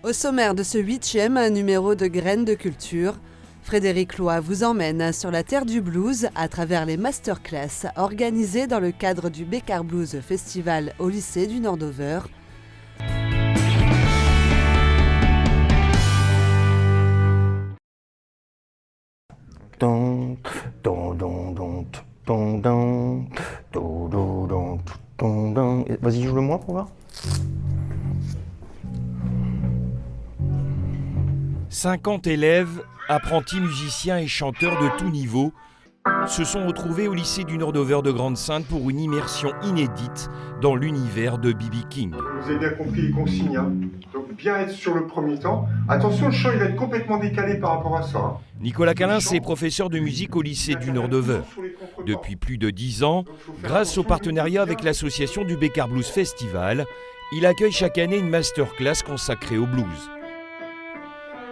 Au sommaire de ce 8e numéro de Graines de Culture, Frédéric Loy vous emmène sur la terre du blues à travers les masterclass organisées dans le cadre du Bécart Blues Festival au lycée du Nord-Over. Vas-y, joue-le-moi pour voir. 50 élèves, apprentis musiciens et chanteurs de tout niveau se sont retrouvés au lycée du Nord-Over de Grande-Synthe pour une immersion inédite dans l'univers de B.B. King. Vous avez bien compris les consignes, hein. Donc bien être sur le premier temps. Attention, le chant il va être complètement décalé par rapport à ça. Hein. Nicolas Calin est professeur de musique au lycée du Nord-Over. Depuis plus de 10 ans, grâce au partenariat avec l'association du Bécart Blues Festival, il accueille chaque année une masterclass consacrée au blues.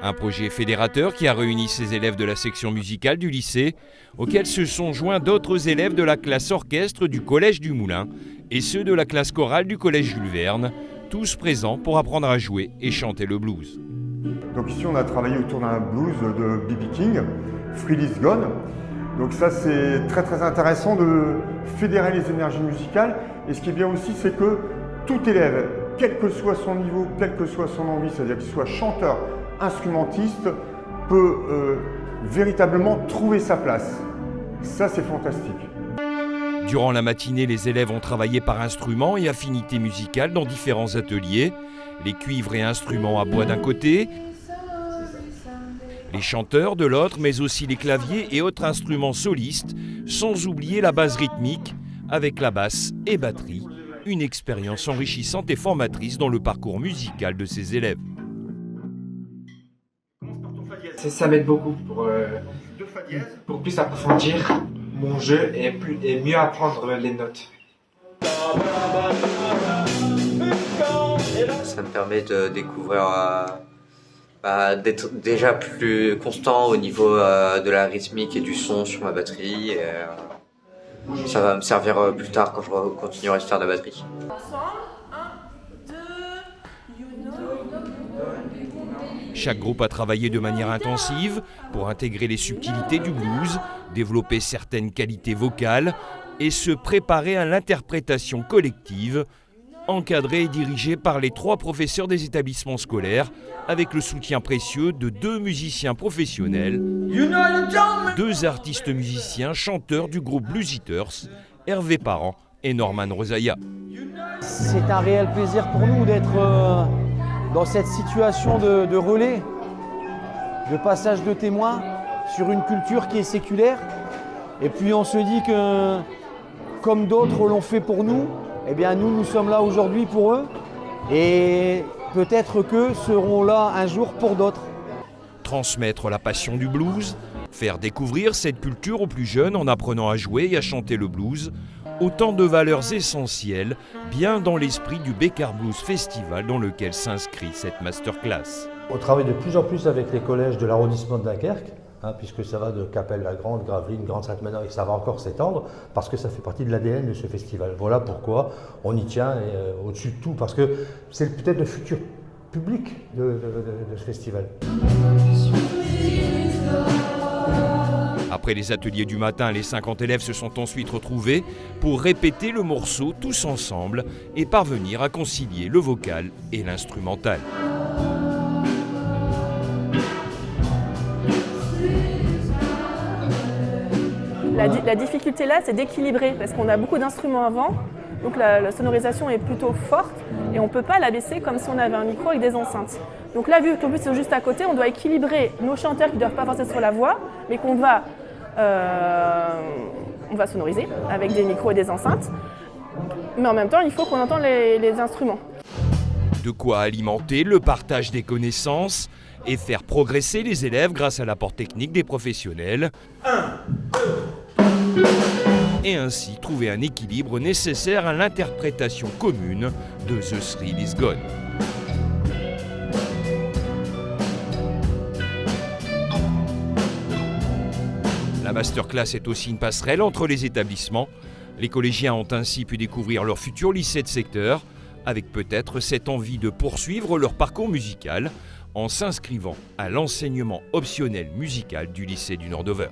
Un projet fédérateur qui a réuni ses élèves de la section musicale du lycée, auquel se sont joints d'autres élèves de la classe orchestre du Collège du Moulin et ceux de la classe chorale du Collège Jules Verne, tous présents pour apprendre à jouer et chanter le blues. Donc ici on a travaillé autour d'un blues de B.B. King, Freely's Gone. Donc ça c'est très très intéressant de fédérer les énergies musicales. Et ce qui est bien aussi c'est que tout élève, quel que soit son niveau, quelle que soit son envie, c'est-à-dire qu'il soit chanteur, instrumentiste, peut véritablement trouver sa place. Ça, c'est fantastique. Durant la matinée, les élèves ont travaillé par instruments et affinités musicales dans différents ateliers. Les cuivres et instruments à bois d'un côté, les chanteurs de l'autre, mais aussi les claviers et autres instruments solistes, sans oublier la base rythmique, avec la basse et batterie. Une expérience enrichissante et formatrice dans le parcours musical de ces élèves. Ça m'aide beaucoup pour plus approfondir mon jeu et mieux apprendre les notes. Ça me permet de découvrir, d'être déjà plus constant au niveau de la rythmique et du son sur ma batterie. Et, ça va me servir plus tard quand je continuerai de faire de la batterie. Chaque groupe a travaillé de manière intensive pour intégrer les subtilités du blues, développer certaines qualités vocales et se préparer à l'interprétation collective, encadrée et dirigée par les 3 professeurs des établissements scolaires, avec le soutien précieux de 2 musiciens professionnels, 2 artistes musiciens chanteurs du groupe Blues Eaters, Hervé Parent et Norman Rosaïa. C'est un réel plaisir pour nous d'être dans cette situation de relais, de passage de témoin sur une culture qui est séculaire. Et puis on se dit que, comme d'autres l'ont fait pour nous, eh bien nous sommes là aujourd'hui pour eux. Et peut-être qu'eux seront là un jour pour d'autres. Transmettre la passion du blues, faire découvrir cette culture aux plus jeunes en apprenant à jouer et à chanter le blues, autant de valeurs essentielles, bien dans l'esprit du Bécart Blues Festival dans lequel s'inscrit cette masterclass. On travaille de plus en plus avec les collèges de l'arrondissement de Dunkerque, puisque ça va de Capelle-la-Grande, Gravelines, Grande-Sainte-Manoire, et ça va encore s'étendre, parce que ça fait partie de l'ADN de ce festival. Voilà pourquoi on y tient au-dessus de tout, parce que c'est peut-être le futur public de ce festival. Après les ateliers du matin, les 50 élèves se sont ensuite retrouvés pour répéter le morceau tous ensemble et parvenir à concilier le vocal et l'instrumental. La difficulté là, c'est d'équilibrer parce qu'on a beaucoup d'instruments avant, donc la sonorisation est plutôt forte et on ne peut pas la baisser comme si on avait un micro avec des enceintes. Donc là, vu que le but c'est juste à côté, on doit équilibrer nos chanteurs qui ne doivent pas forcer sur la voix, mais qu'on va sonoriser avec des micros et des enceintes. Mais en même temps, il faut qu'on entende les instruments. De quoi alimenter le partage des connaissances et faire progresser les élèves grâce à l'apport technique des professionnels. 1, 2. Et ainsi trouver un équilibre nécessaire à l'interprétation commune de The Thrill Is Gone. La masterclass est aussi une passerelle entre les établissements. Les collégiens ont ainsi pu découvrir leur futur lycée de secteur avec peut-être cette envie de poursuivre leur parcours musical en s'inscrivant à l'enseignement optionnel musical du lycée du Nord-Dover.